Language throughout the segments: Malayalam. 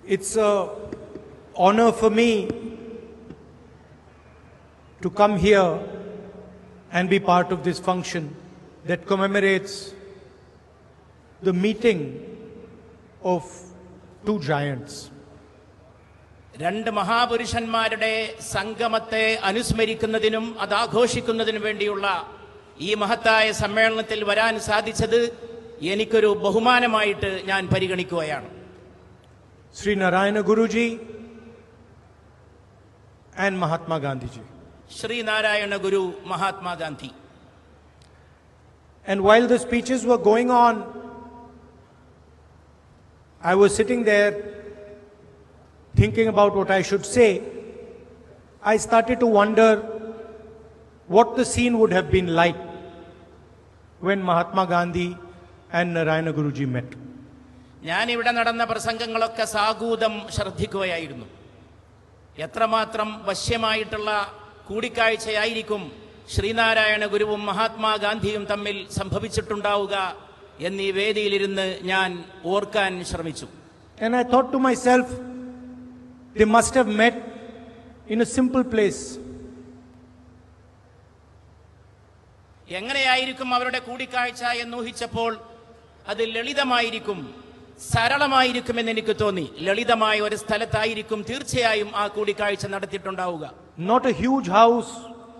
It's an honor for me to come here and be part of this function that commemorates the meeting of two giants. രണ്ട് മഹാപുരുഷന്മാരുടെ സംഗമത്തെ അനുസ്മരിക്കുന്നതിനും അത് ആഘോഷിക്കുന്നതിനും വേണ്ടിയുള്ള ഈ മഹത്തായ സമ്മേളനത്തിൽ വരാൻ സാധിച്ചത് എനിക്കൊരു ബഹുമാനമായിട്ട് ഞാൻ പരിഗണിക്കുകയാണ്. Sri Narayana Guruji and Mahatma Gandhi ji. Sri Narayana Guru, Mahatma Gandhi. And while the speeches were going on, I was sitting there thinking about what I should say. I started to wonder what the scene would have been like when Mahatma Gandhi and Narayana Guruji met. ഞാനിവിടെ നടന്ന പ്രസംഗങ്ങളൊക്കെ സാഗൂതം ശ്രദ്ധിക്കുകയായിരുന്നു. എത്രമാത്രം വശ്യമായിട്ടുള്ള കൂടിക്കാഴ്ചയായിരിക്കും ശ്രീനാരായണ ഗുരുവും മഹാത്മാഗാന്ധിയും തമ്മിൽ സംഭവിച്ചിട്ടുണ്ടാവുക എന്നീ വേദിയിലിരുന്ന് ഞാൻ ഓർക്കാൻ ശ്രമിച്ചു. And I thought to myself, they must have met in a simple place. എങ്ങനെയായിരിക്കും അവരുടെ കൂടിക്കാഴ്ച എന്നൂഹിച്ചപ്പോൾ അത് ലളിതമായിരിക്കും, സരളമായിരിക്കുമെന്ന് എനിക്ക് തോന്നി. ലളിതമായ ഒരു സ്ഥലത്തായിരിക്കും തീർച്ചയായും ആ കൂടിക്കാഴ്ച നടത്തിയിട്ടുണ്ടാവുക. Not a huge house,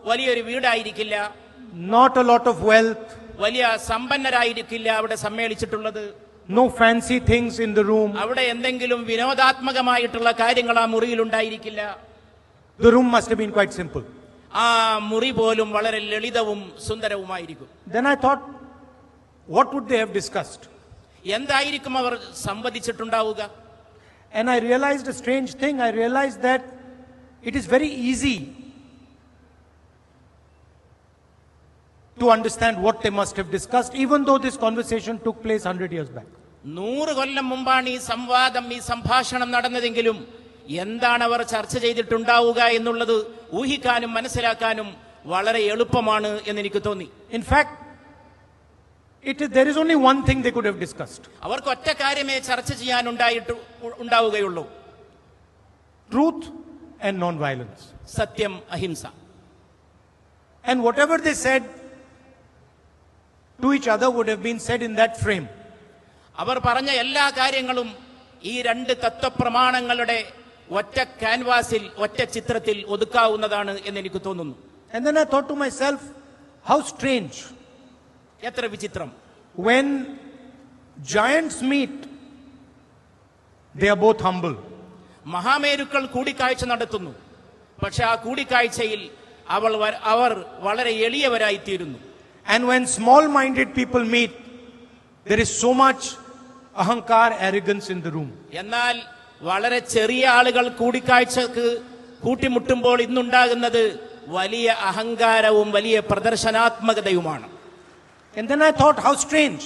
വലിയൊരു വീടായിരിക്കില്ല, not a lot of wealth, വലിയ സമ്പന്നരായിരിക്കില്ല അവിടെ സമ്മേളിച്ചിട്ടുള്ളത്. no fancy things in the room. അവിടെ എന്തെങ്കിലും വിനോദാത്മകമായിട്ടുള്ള കാര്യങ്ങൾ ആ മുറിയിൽ ഉണ്ടായിരിക്കില്ല. The room must have been quite simple. ആ മുറി പോലും വളരെ ലളിതവും സുന്ദരവുമായിരിക്കും. Then I thought, what would they have discussed? എന്തായിരിക്കും അവർ സംവദിച്ചിട്ടുണ്ടാവുക? And I realized a strange thing. I realized that it is very easy to understand what they must have discussed, even though this conversation took place 100 years back. 100 കൊല്ലം മുമ്പാണ് ഈ സംവാദം, ഈ സംഭാഷണം നടന്നതെങ്കിലും എന്താണ് അവർ ചർച്ച ചെയ്തിട്ടുണ്ടാവുക എന്നുള്ളത് ഊഹിക്കാനും മനസ്സിലാക്കാനും വളരെ എളുപ്പമാണ് എന്ന് എനിക്ക് തോന്നി. In fact, there is only one thing they could have discussed. അവർക്ക് ഒറ്റ കാര്യമേ ചർച്ച ചെയ്യാൻ ഉണ്ടാവുകയുള്ളൂ. Truth and non-violence. സത്യം, അഹിംസ. And whatever they said to each other would have been said in that frame. അവർ പറഞ്ഞ എല്ലാ കാര്യങ്ങളും ഈ രണ്ട് തത്വപ്രമാണങ്ങളുടെ ഒറ്റ ക്യാൻവാസിൽ, ഒറ്റ ചിത്രത്തിൽ ഒതുക്കാവുന്നതാണ് എന്ന് എനിക്ക് തോന്നുന്നു. And then I thought to myself, how strange. എത്ര വിചിത്രം. When giants meet, they are both humble. മഹാമേരുക്കൾ കൂടിക്കാഴ്ച നടത്തുന്നു, പക്ഷെ ആ കൂടിക്കാഴ്ചയിൽ അവർ വളരെ എളിയവരായിത്തീരുന്നു. And when small-minded people meet, there is so much ahankar, arrogance in the room. എന്നാൽ വളരെ ചെറിയ ആളുകൾ കൂടിക്കാഴ്ചക്ക് കൂട്ടിമുട്ടുമ്പോൾ ഇന്നുണ്ടാകുന്നത് വലിയ അഹങ്കാരവും വലിയ പ്രദർശനാത്മകതയുമാണ്. And then I thought, how strange.